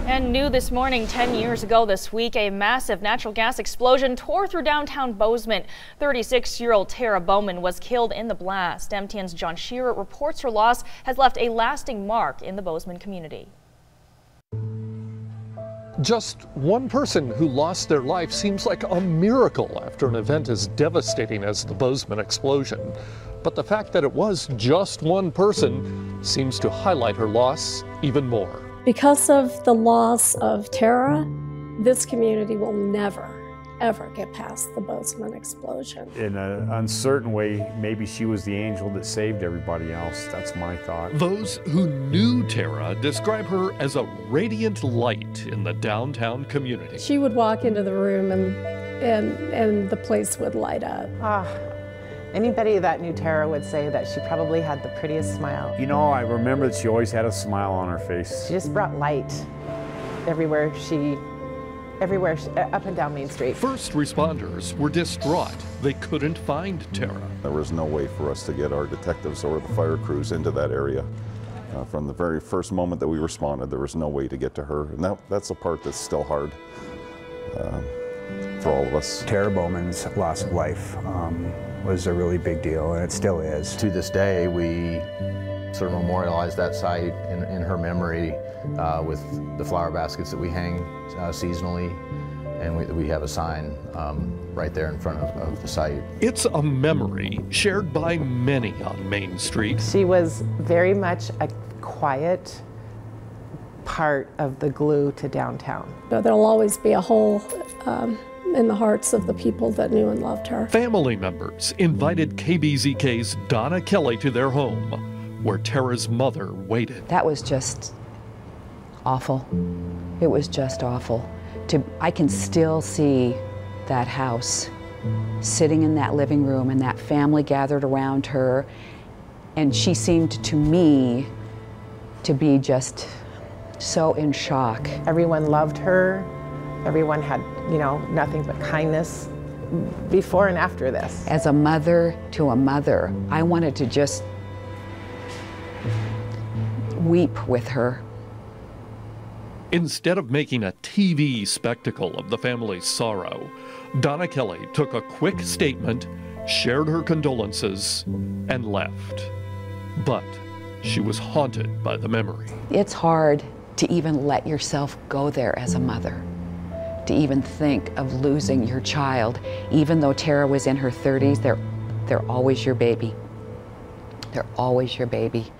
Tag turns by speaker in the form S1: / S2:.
S1: And new this morning, 10 years ago this week, a massive natural gas explosion tore through downtown Bozeman. 36-year-old Tara Bowman was killed in the blast. MTN's John Shearer reports her loss has left a lasting mark in the Bozeman community.
S2: Just one person who lost their life seems like a miracle after an event as devastating as the Bozeman explosion. But the fact that it was just one person seems to highlight her loss even more.
S3: Because of the loss of Tara, this community will never, ever get past the Bozeman explosion.
S4: In an uncertain way, maybe she was the angel that saved everybody else. That's my thought.
S2: Those who knew Tara describe her as a radiant light in the downtown community.
S3: She would walk into the room and the place would light up.
S5: Anybody that knew Tara would say that she probably had the prettiest smile.
S4: You know, I remember that she always had a smile on her face.
S5: She just brought light everywhere, up and down Main Street.
S2: First responders were distraught. They couldn't find Tara.
S6: There was no way for us to get our detectives or the fire crews into that area. From the very first moment that we responded, there was no way to get to her. And that's the part that's still hard for all of us.
S7: Tara Bowman's loss of life was a really big deal, and it still is.
S8: To this day, we sort of memorialize that site in her memory with the flower baskets that we hang seasonally, and we have a sign right there in front of the site.
S2: It's a memory shared by many on Main Street.
S5: She was very much a quiet part of the glue to downtown.
S3: There'll always be a hole in the hearts of the people that knew and loved her.
S2: Family members invited KBZK's Donna Kelly to their home, where Tara's mother waited.
S9: That was just awful. It was just awful. I can still see that house, sitting in that living room, and that family gathered around her, and she seemed to me to be just so in shock.
S5: Everyone loved her. Everyone had, nothing but kindness before and after this.
S9: As a mother to a mother, I wanted to just weep with her.
S2: Instead of making a TV spectacle of the family's sorrow, Donna Kelly took a quick statement, shared her condolences, and left. But she was haunted by the memory. It's hard to even let yourself go there as a mother, to even think of losing your child. Even though Tara was in her 30s, they're always your baby. They're always your baby.